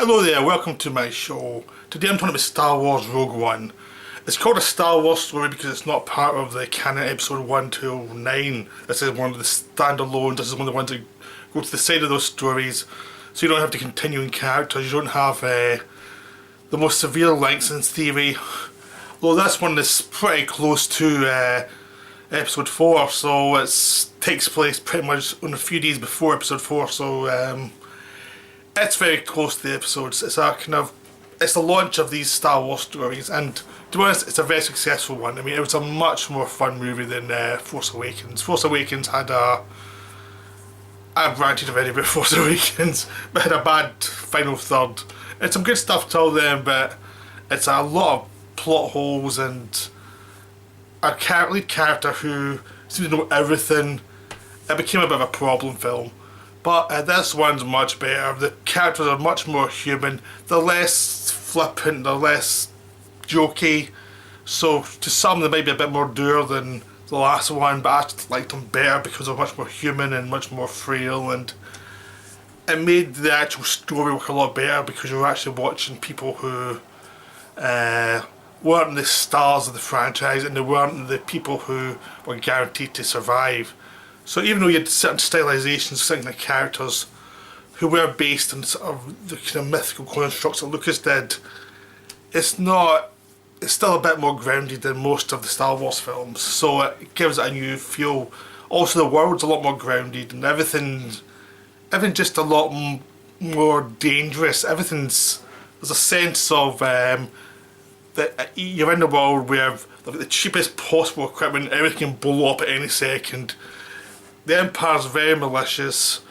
Hello there, welcome to my show. Today I'm talking about Star Wars Rogue One. It's called a Star Wars story because it's not part of the canon episode 1 to 9. This is one of the standalones, this is one of the ones that go to the side of those stories. So you don't have the continuing characters, you don't have the most severe links in theory. Although this one is pretty close to episode 4, so it takes place pretty much on a few days before episode 4, so it's very close to the episodes. It's the launch of these Star Wars stories, and to be honest, it's a very successful one. I mean, it was a much more fun movie than Force Awakens. Force Awakens had I've ranted already about Force Awakens, but had a bad final third. It's some good stuff till then, but it's a lot of plot holes and a lead character who seems to know everything. It became a bit of a problem film. But this one's much better. The characters are much more human. They're less flippant, they're less jokey. So to some they might be a bit more dour than the last one, but I just liked them better because they're much more human and much more frail, and it made the actual story work a lot better because you're actually watching people who weren't the stars of the franchise, and they weren't the people who were guaranteed to survive. So even though you had certain stylizations, certain characters who were based on sort of the kind of mythical constructs that Lucas did, it's still a bit more grounded than most of the Star Wars films, so it gives it a new feel. Also the world's a lot more grounded and everything's just a lot more dangerous. There's a sense of that you're in a world where the cheapest possible equipment, everything can blow up at any second. The Empire's very malicious,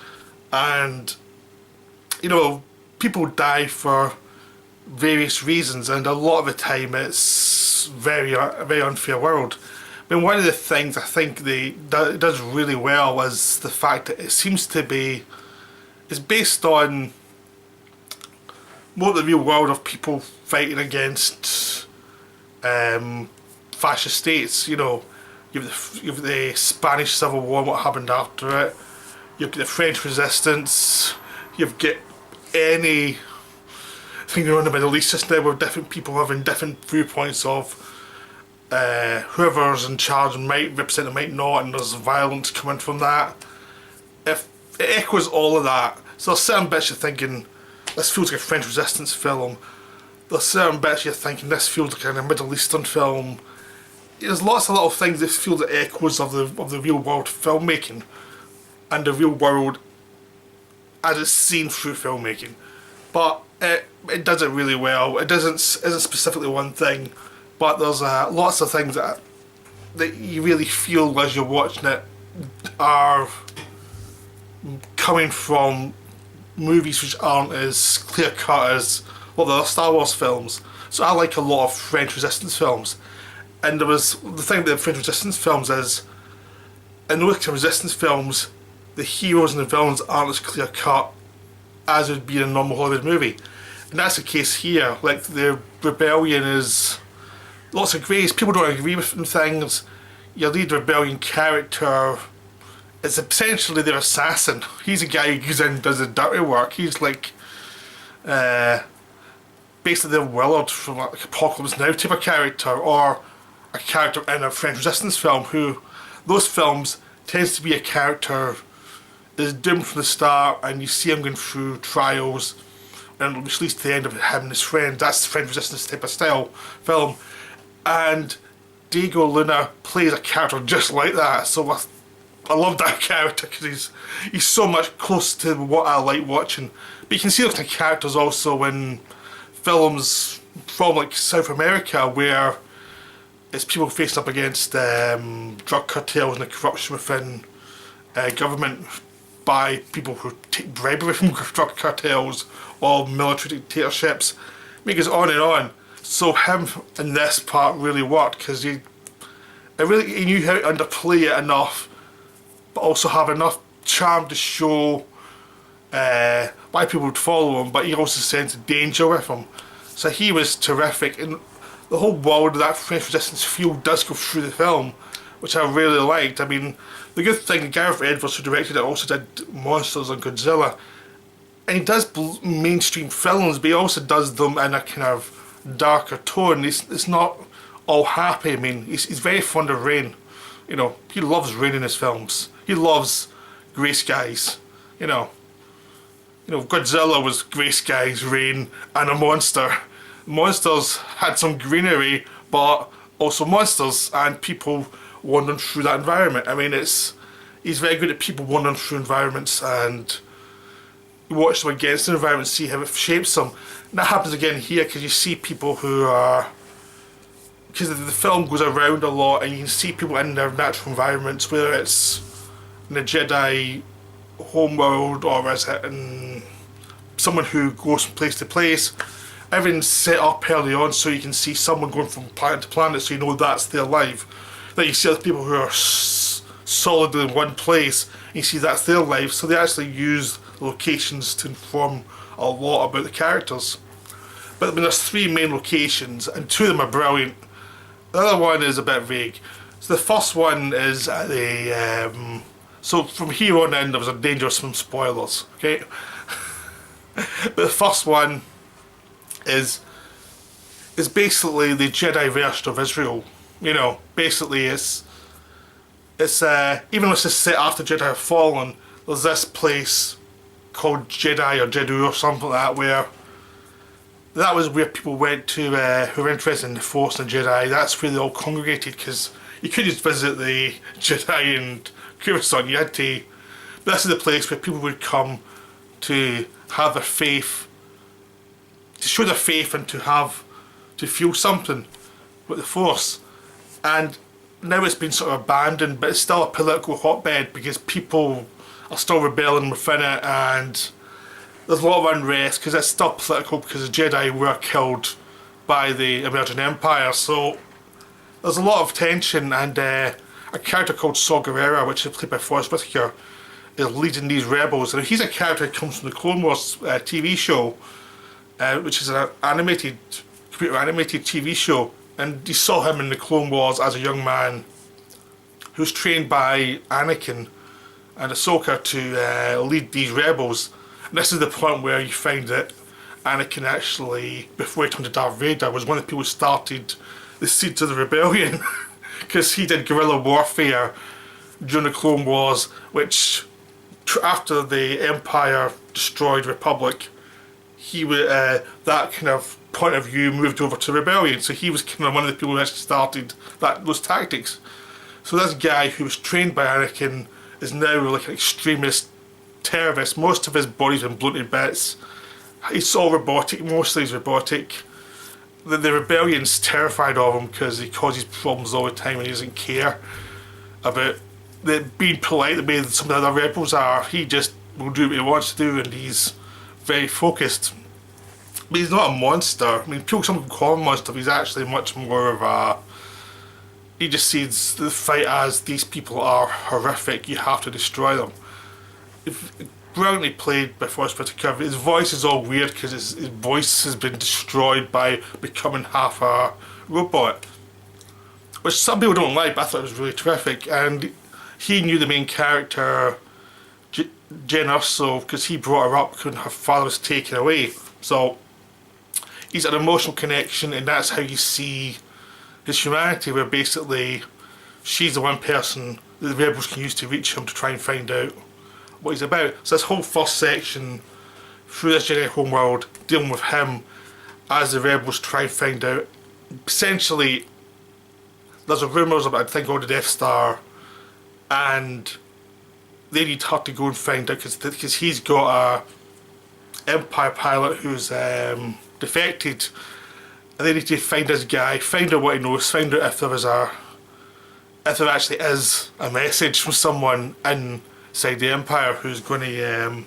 and people die for various reasons, and a lot of the time it's a very unfair world. I mean, one of the things I think it does really well is the fact that it seems to be based on more the real world of people fighting against fascist states. You've the Spanish Civil War and what happened after it. You've got the French Resistance. You've got any thing going on in the Middle East just now with different people having different viewpoints of whoever's in charge might represent or might not, and there's violence coming from that. It echoes all of that. So there's certain bits you're thinking, this feels like a French Resistance film. There's certain bits you're thinking, this feels like a Middle Eastern film. There's lots of little things that feel the echoes of the real world filmmaking and the real world as it's seen through filmmaking, but it does it really well. It isn't specifically one thing, but there's lots of things that you really feel as you're watching it are coming from movies which aren't as clear cut as the other Star Wars films. So I like a lot of French Resistance films. And the thing about the French Resistance films is, in those kind of Resistance films, the heroes and the villains aren't as clear cut as would be in a normal Hollywood movie. And that's the case here. Like, the rebellion is lots of grays, people don't agree with things. Your lead rebellion character is essentially their assassin. He's a guy who goes in and does the dirty work. He's like basically the Willard from like Apocalypse Now type of character, or a character in a French Resistance film, who those films tends to be a character that is doomed from the start, and you see him going through trials and which leads to the end of him and his friend. That's the French Resistance type of style film, and Diego Luna plays a character just like that. So I love that character because he's so much close to what I like watching. But you can see those kind of characters also in films from like South America, where it's people facing up against drug cartels and the corruption within government by people who take bribery from drug cartels or military dictatorships. I mean, it goes on and on. So him in this part really worked because he knew how to underplay it enough, but also have enough charm to show why people would follow him, but he also sensed danger with him. So he was terrific, and the whole world of that French Resistance feel does go through the film, which I really liked. I mean, the good thing, Gareth Edwards, who directed it, also did Monsters and Godzilla, and he does mainstream films, but he also does them in a kind of darker tone. It's not all happy. I mean, he's very fond of rain. You know, he loves rain in his films. He loves grey skies. You know, Godzilla was grey skies, rain, and a monster. Monsters had some greenery, but also monsters and people wandering through that environment. I mean, he's very good at people wandering through environments, and you watch them against the environment, see how it shapes them. And that happens again here because you see people who are, because the film goes around a lot, and you can see people in their natural environments, whether it's in the Jedi homeworld or is it in someone who goes from place to place. Everything's set up early on so you can see someone going from planet to planet, so you know that's their life. Then you see other people who are solid in one place, and you see that's their life, so they actually use locations to inform a lot about the characters. But I mean, there's 3 main locations, and 2 of them are brilliant. The other one is a bit vague. So the first one is at the so from here on in there was a danger of some spoilers, okay? But the first one is basically the Jedi version of Israel. You know, basically it's even though it's set after Jedi have fallen, there's this place called Jedi or Jeddu or something like that, where that was where people went to who were interested in the Force and Jedi. That's where they all congregated, because you couldn't just visit the Jedi and Coruscant. You had to. This is the place where people would come to have their faith, to show their faith, and to feel something with the Force. And now it's been sort of abandoned, but it's still a political hotbed because people are still rebelling within it, and there's a lot of unrest because it's still political, because the Jedi were killed by the emerging Empire. So there's a lot of tension, and a character called Saw Gerrera, which is played by Forrest Whitaker, is leading these rebels. And he's a character that comes from the Clone Wars TV show, which is an computer animated TV show. And you saw him in the Clone Wars as a young man who was trained by Anakin and Ahsoka to lead these rebels. And this is the point where you find that Anakin actually, before he turned to Darth Vader, was one of the people who started the seeds of the rebellion, because he did guerrilla warfare during the Clone Wars, which after the Empire destroyed Republic, he that kind of point of view moved over to rebellion. So he was kind of one of the people who actually started those tactics. So this guy who was trained by Anakin is now like an extremist terrorist. Most of his body's been blown to bits. He's all robotic, mostly he's robotic. The rebellion's terrified of him because he causes problems all the time and he doesn't care about being polite the way some of the other rebels are. He just will do what he wants to do, and he's very focused. But he's not a monster. I mean, some people call him a monster, but he's actually much more of a... He just sees the fight as, these people are horrific, you have to destroy them. Brilliantly played by Forrest Whitaker. His voice is all weird because his voice has been destroyed by becoming half a robot, which some people don't like, but I thought it was really terrific. And he knew the main character, Jen Erso, because he brought her up when her father was taken away. So he's an emotional connection, and that's how you see his humanity, where basically she's the one person that the rebels can use to reach him to try and find out what he's about. So this whole first section through this Jedi homeworld, dealing with him as the rebels try and find out. Essentially, there's a rumours about, I think, on the Death Star, and they need her to go and find out because he's got a Empire pilot who's defected, and they need to find this guy, find out what he knows, find out if there actually is a message from someone inside the Empire who's going to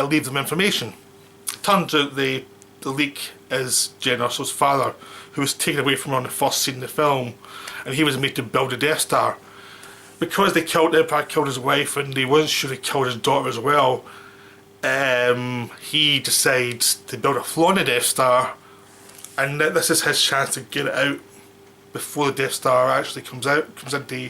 leave them information. Turns out the leak is Jen Erso's father, who was taken away from her on the first scene in the film, and he was made to build a Death Star. Because the Empire killed his wife, and they wasn't sure they killed his daughter as well, he decides to build a flaw in the Death Star, and this is his chance to get it out before the Death Star actually comes into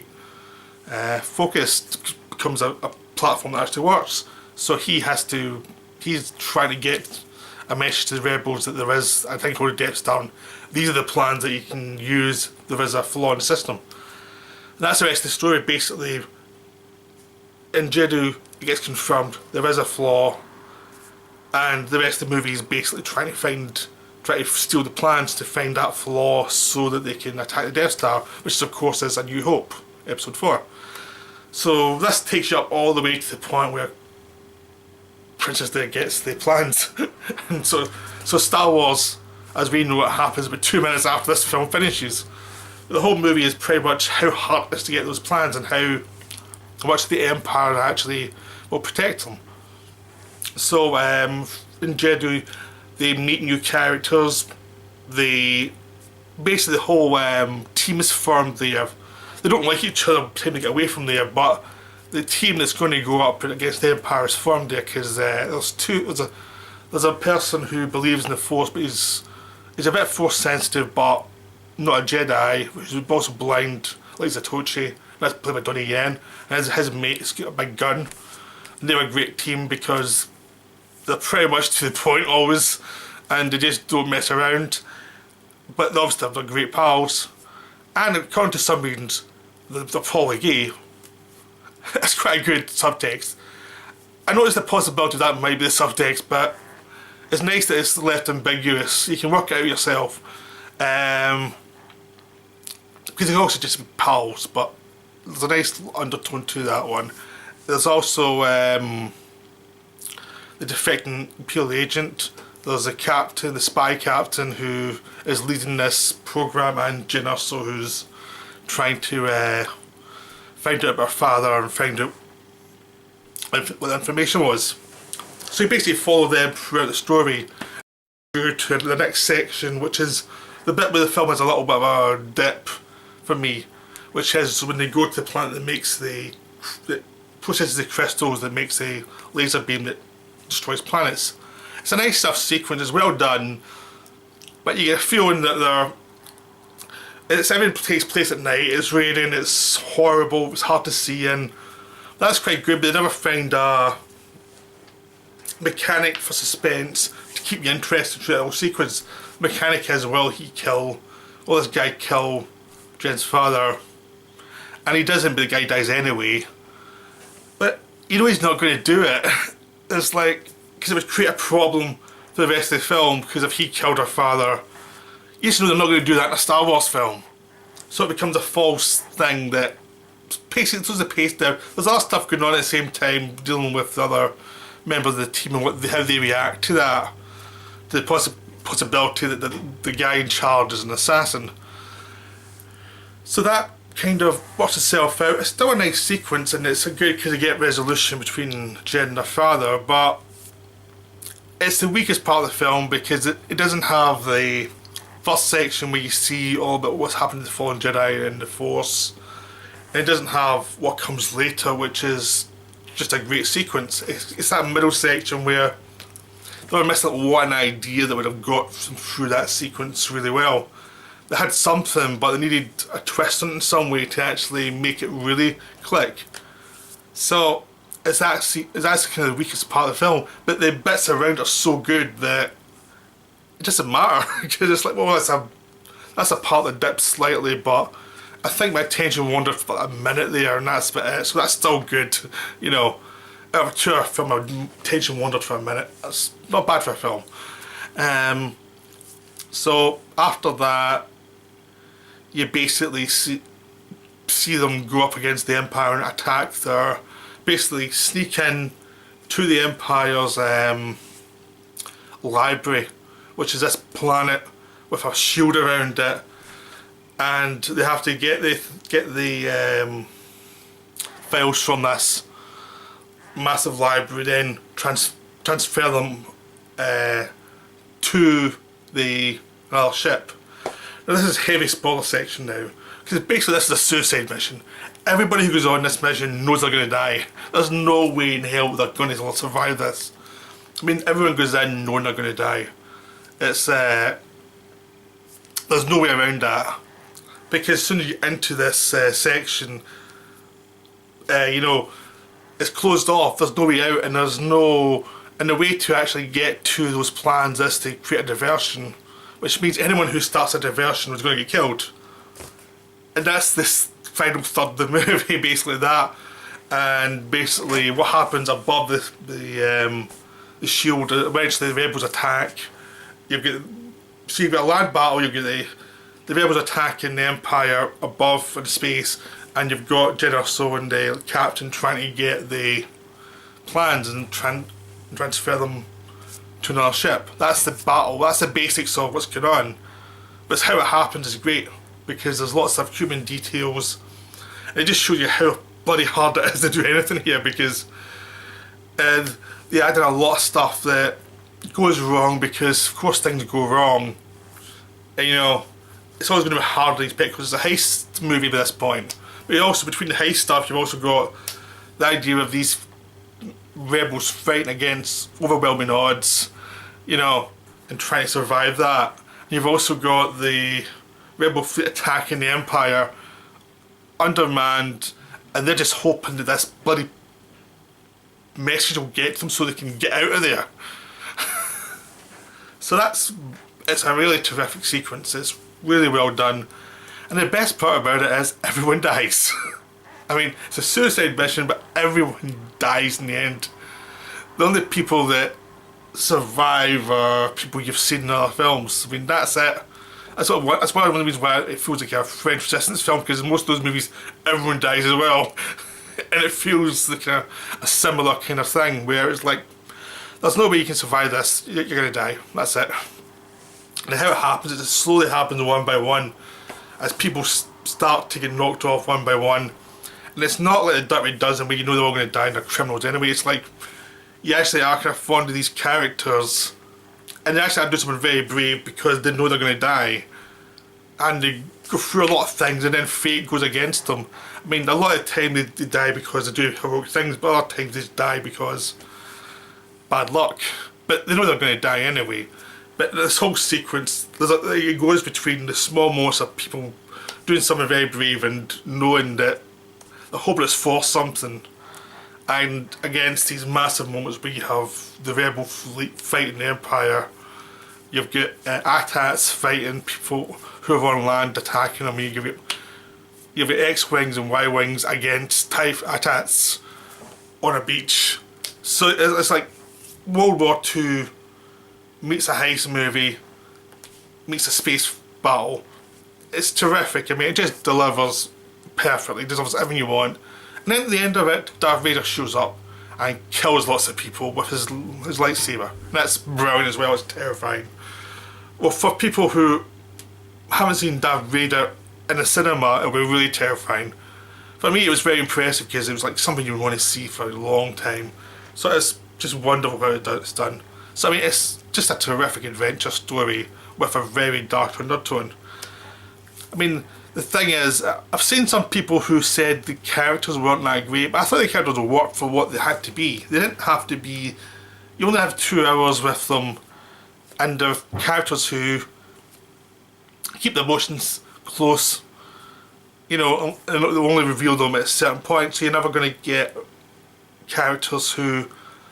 focus, becomes a platform that actually works. So he's trying to get a message to the rebels that there is, I think, on the Death Star. These are the plans that you can use. There is a flaw in the system. And that's the rest of the story. Basically, in Jedhu, it gets confirmed there is a flaw, and the rest of the movie is basically trying to steal the plans to find that flaw so that they can attack the Death Star, which of course is A New Hope, episode 4. So this takes you up all the way to the point where Princess Leia gets the plans. And so Star Wars, as we know, it happens about 2 minutes after this film finishes. The whole movie is pretty much how hard it is to get those plans and how much the Empire actually will protect them. So in Jedhu, they meet new characters. Basically the whole team is formed there. They don't like each other, trying to get away from there, but the team that's going to go up against the Empire is formed there because there's a person who believes in the Force, but he's a bit Force sensitive, but not a Jedi, who's also blind, like Zatoichi. That's played by Donnie Yen, and his mate's got a big gun. And they're a great team because they're pretty much to the point always, and they just don't mess around. But they obviously they're great pals, and according to some reasons, they're probably gay. That's quite a good subtext. I noticed the possibility that might be the subtext, but it's nice that it's left ambiguous. You can work it out yourself. Because they're also just pals, but there's a nice undertone to that one. There's also the defecting Imperial agent. There's a captain, the spy captain, who is leading this program, and Jyn Erso, who's trying to find out about her father and find out what the information was. So you basically follow them throughout the story through to the next section, which is the bit where the film has a little bit of a dip for me, which is when they go to the planet that processes the crystals that makes a laser beam that destroys planets. It's a nice enough sequence, it's well done, but you get a feeling that everything takes place at night, it's raining, it's horrible, it's hard to see in. That's quite good, but they never find a mechanic for suspense to keep you interested through the whole sequence. Mechanic is, will this guy kill Jen's father? And he doesn't, but the guy dies anyway. But you know he's not going to do it. It's like, because it would create a problem for the rest of the film, because if he killed her father, you just know they're not going to do that in a Star Wars film. So it becomes a false thing that basically throws the pace down. There's other stuff going on at the same time, dealing with the other members of the team and how they react to that. To the possibility that the guy in charge is an assassin. So that kind of works itself out. It's still a nice sequence, and it's a good because you get resolution between Jen and her father, but it's the weakest part of the film because it doesn't have the first section where you see all about what's happened to the fallen Jedi and the Force. And it doesn't have what comes later, which is just a great sequence. It's that middle section where they were missing one idea that would have got them through that sequence really well. They had something, but they needed a twist on it in some way to actually make it really click. So it's actually kind of the weakest part of the film, but the bits around are so good that it doesn't matter. Because it's like, well, that's a part that dips slightly, but I think my attention wandered for about a minute there, and that's about it. So that's still good, you know. Out of a 2 hour film, my attention wandered for a minute. That's not bad for a film. So after that, you basically see them go up against the Empire and attack basically sneak in to the Empire's library, which is this planet with a shield around it, and they have to get the files from this massive library, then transfer them to the another ship. Now this is heavy spoiler section now, because basically this is a suicide mission. Everybody who goes on this mission knows they're going to die. There's no way in hell they're going to survive this. I mean, everyone goes in knowing they're going to die. It's there's no way around that, because as soon as you enter this section, you know, it's closed off, there's no way out, and there's no... And the way to actually get to those plans is to create a diversion, which means anyone who starts a diversion is going to get killed. And that's this final third of the movie, basically that. And basically what happens above the shield, eventually the rebels attack. So you've got a land battle, you've got the rebels attacking the Empire above in space, and you've got General So and the captain trying to get the plans and transfer them to another ship. That's the battle, that's the basics of what's going on. But how it happens is great, because there's lots of human details. And it just shows you how bloody hard it is to do anything here, because they added a lot of stuff that goes wrong, because of course things go wrong. And you know, it's always going to be hard to expect because it's a heist movie by this point. But also, between the heist stuff, you've also got the idea of these rebels fighting against overwhelming odds, you know, and trying to survive that. You've also got the rebel fleet attacking the Empire, undermanned, and they're just hoping that this bloody message will get them so they can get out of there. So it's a really terrific sequence. It's really well done, and the best part about it is everyone dies. I mean, it's a suicide mission, but everyone dies in the end. The only people that survive are people you've seen in other films. I mean, that's it. That's one of the reasons why it feels like a French Resistance film, because in most of those movies, everyone dies as well. And it feels like a similar kind of thing, where it's like, there's no way you can survive this, you're going to die, that's it. And how it happens is it slowly happens one by one, as people start to get knocked off one by one. And it's not like the Dirty Dozen where you know they're all going to die and they're criminals anyway. It's like, you actually are kind of fond of these characters, and they actually have to do something very brave because they know they're going to die. And they go through a lot of things, and then fate goes against them. I mean, a lot of the time they die because they do heroic things, but other times they die because bad luck. But they know they're going to die anyway. But this whole sequence, it goes between the small moments of people doing something very brave and knowing that they're hoping it's for something, and against these massive moments where you have the rebel fleet fighting the Empire. You've got AT-ATs fighting people who are on land, attacking them. You've got X-Wings and Y-Wings against AT-ATs on a beach. So it's like World War II meets a heist movie, meets a space battle. It's terrific. I mean, it just delivers perfectly. It delivers everything you want. And then at the end of it, Darth Vader shows up and kills lots of people with his lightsaber. And that's brilliant as well. It's terrifying. Well, for people who haven't seen Darth Vader in the cinema, it'll be really terrifying. For me, it was very impressive because it was like something you would want to see for a long time. So it's just wonderful how it's done. So I mean, it's just a terrific adventure story with a very dark undertone. I mean, the thing is, I've seen some people who said the characters weren't that great, but I thought the characters would work for what they had to be. They didn't have to be... You only have 2 hours with them, and they're characters who keep the emotions close. You know, and they only reveal them at a certain point, so you're never going to get characters who...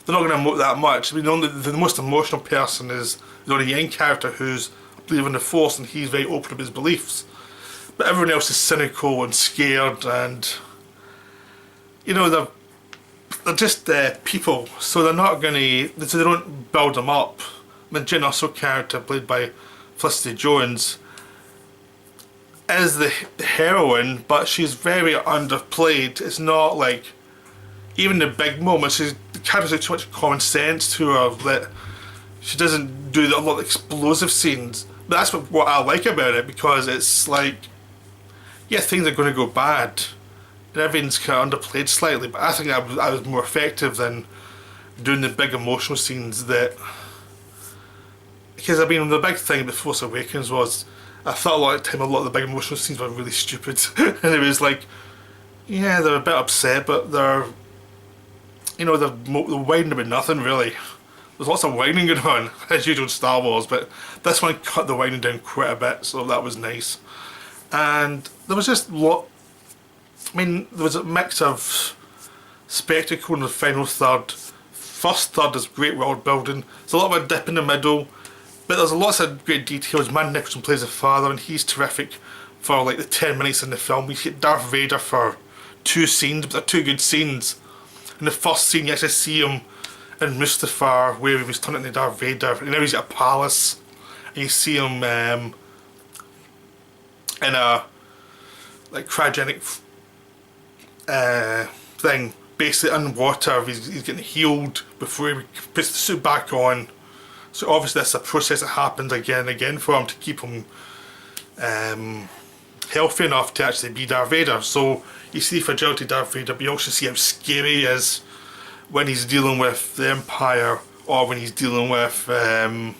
They're not going to emote that much. I mean, the most emotional person is the only young character who's believing the Force, and he's very open about his beliefs. But everyone else is cynical and scared, and you know, they're just people, so they're not going to, so they don't build them up. I mean, Jyn Erso character, played by Felicity Jones, is the heroine, but she's very underplayed. It's not like, even the big moments, the character's like too much common sense to her that she doesn't do a lot of explosive scenes. But that's what I like about it, because it's like, yeah, things are going to go bad, and everything's kind of underplayed slightly, but I think I was more effective than doing the big emotional scenes that... Because I mean, the big thing with Force Awakens was, I thought a lot of the time a lot of the big emotional scenes were really stupid. And it was like, yeah, they're a bit upset, but they're... You know, they're whining about nothing, really. There's lots of whining going on, as usual in Star Wars, but this one cut the whining down quite a bit, so that was nice. And there was just I mean, there was a mix of spectacle in the final third. First third is great world building. There's a lot of a dip in the middle, but there's lots of great details. Matt Nicholson plays the father, and he's terrific for like the 10 minutes in the film. We get Darth Vader for 2 scenes, but they're 2 good scenes. In the first scene, you actually see him in Mustafar, where he was turned into Darth Vader, and now he's at a palace, and you see him in a like cryogenic thing, basically underwater. He's getting healed before he puts the suit back on. So obviously that's a process that happens again and again for him to keep him healthy enough to actually be Darth Vader. So you see the fragility of Darth Vader, but you also see how scary he is when he's dealing with the Empire, or when he's dealing with the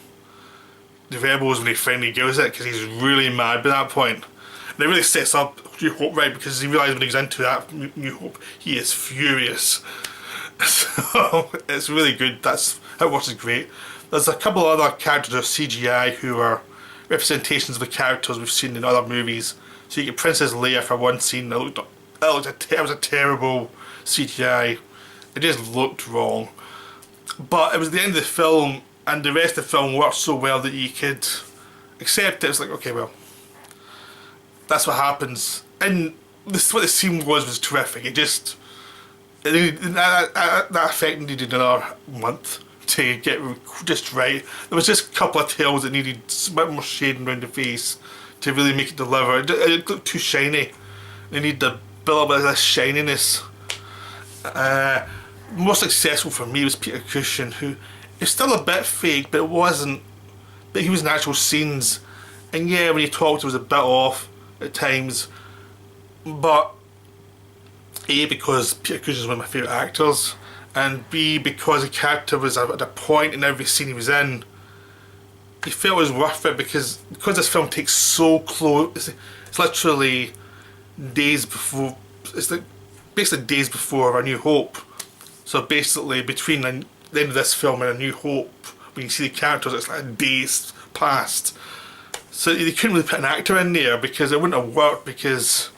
Rebels when he finally goes it, because he's really mad by that point. And it really sets up New Hope right, because he realised when he was into that New Hope, he is furious. So it's really good. That's how it works is great. There's a couple of other characters of CGI who are representations of the characters we've seen in other movies. So you get Princess Leia for one scene. It was a terrible CGI. It just looked wrong. But it was the end of the film, and the rest of the film worked so well that you could accept it. It's like, okay, well, that's what happens. And this what the scene was terrific. That effect needed another month to get just right. There was just a couple of tails that needed a bit more shading around the face to really make it deliver. It looked too shiny. They need to build a bit of this shininess. Most successful for me was Peter Cushing, who is still a bit fake, but it wasn't. But he was in actual scenes, and yeah, when he talked, it was a bit off at times. But A, because Peter Cushing is one of my favourite actors, and B, because the character was at a point in every scene he was in, you felt it was worth it, because this film takes so close. It's literally days before. It's like basically days before A New Hope. So basically between the end of this film and A New Hope, when you see the characters, it's like days past. So they couldn't really put an actor in there because it wouldn't have worked, because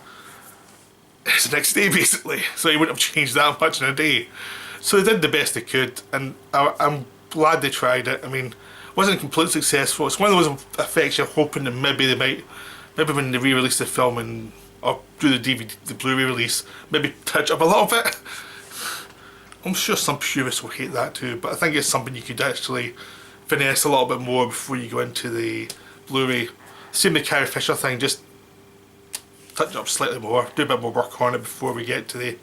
it's the next day basically. So he wouldn't have changed that much in a day. So they did the best they could, and I'm glad they tried it. I mean, it wasn't completely successful. It's one of those effects you're hoping that maybe when they re-release the film or do the DVD, the Blu-ray release, maybe touch up a little bit. I'm sure some purists will hate that too, but I think it's something you could actually finesse a little bit more before you go into the Blu-ray. Same with the Carrie Fisher thing, just touch it up slightly more, do a bit more work on it before we get to the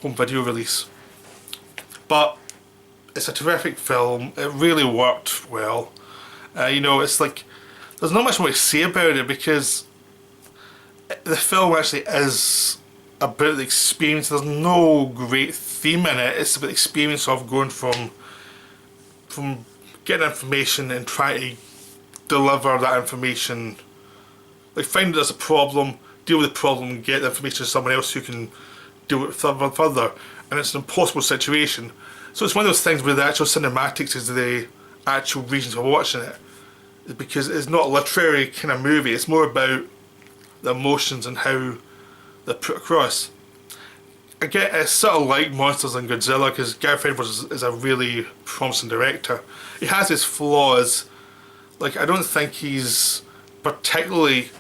home video release. But it's a terrific film. It really worked well. You know, it's like there's not much more to say about it, because the film actually is about the experience. There's no great theme in it. It's about the experience of going from getting information and trying to deliver that information. Like, find there's a problem, deal with the problem, and get the information to someone else who can deal with it further. And it's an impossible situation. So it's one of those things where the actual cinematics is the actual reason for watching it. Because it's not a literary kind of movie, it's more about the emotions and how they're put across. Again, it's sort of like Monsters and Godzilla, because Gareth Edwards is a really promising director. He has his flaws. Like, I don't think he's particularly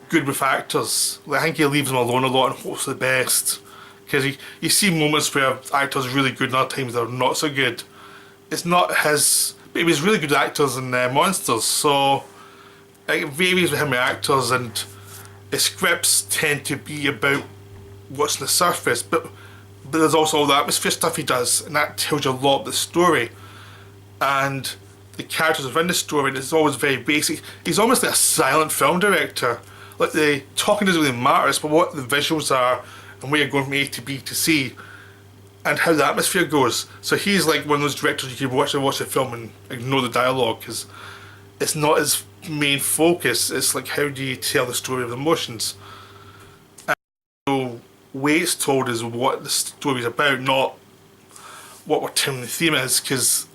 good with actors. Like, I think he leaves them alone a lot and hopes for the best. Because you see moments where actors are really good and other times they're not so good. It's not his... But he was really good actors in Monsters, so it varies with him with actors, and his scripts tend to be about what's on the surface, but there's also all the atmosphere stuff he does, and that tells you a lot of the story. And the characters within the story, it's always very basic. He's almost like a silent film director. Like, the talking doesn't really matter, it's about what the visuals are and where you're going from A to B to C, and how the atmosphere goes. So he's like one of those directors you can watch the film and ignore the dialogue, because it's not his main focus. It's like, how do you tell the story of emotions? And the way it's told is what the story's about, not what we're telling the theme is. Because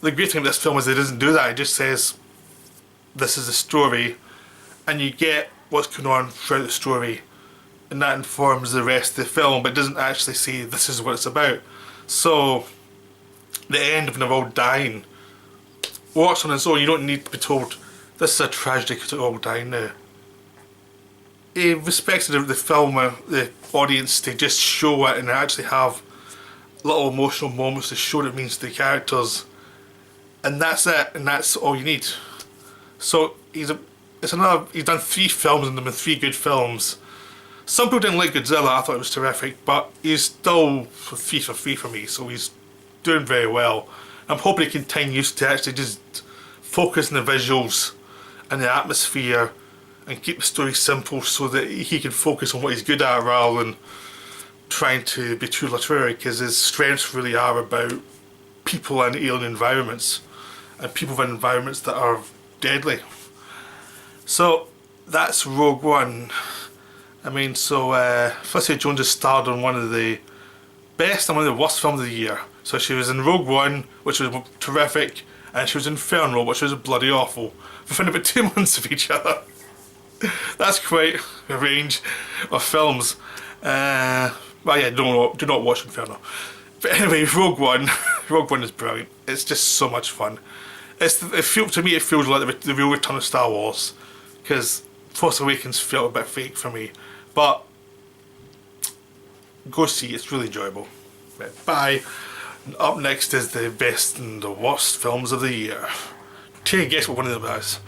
the great thing about this film is it doesn't do that. It just says, this is the story, and you get what's going on throughout the story and that informs the rest of the film, but it doesn't actually say this is what it's about. So the end when they're all dying works on its own. You don't need to be told this is a tragedy because they're all dying now. It respects the film, the audience, to just show it and actually have little emotional moments to show what it means to the characters, and that's it, and that's all you need. So he's done 3 films and them in 3 good films. Some people didn't like Godzilla. I thought it was terrific, but he's still 3 for 3 for me, so he's doing very well. I'm hoping he continues to actually just focus on the visuals and the atmosphere and keep the story simple so that he can focus on what he's good at rather than trying to be too literary, because his strengths really are about people and alien environments and people in environments that are deadly. So that's Rogue One. I mean, so Felicity Jones has starred on one of the best and one of the worst films of the year. So she was in Rogue One, which was terrific, and she was in Inferno, which was bloody awful, within about 2 months of each other. That's quite a range of films. Well, yeah, do not watch Inferno. But anyway, Rogue One. Rogue One is brilliant. It's just so much fun. To me, it feels like the real return of Star Wars, because Force Awakens felt a bit fake for me. But go see it, it's really enjoyable. Right, bye. And up next is the best and the worst films of the year. Take a guess what one of them is.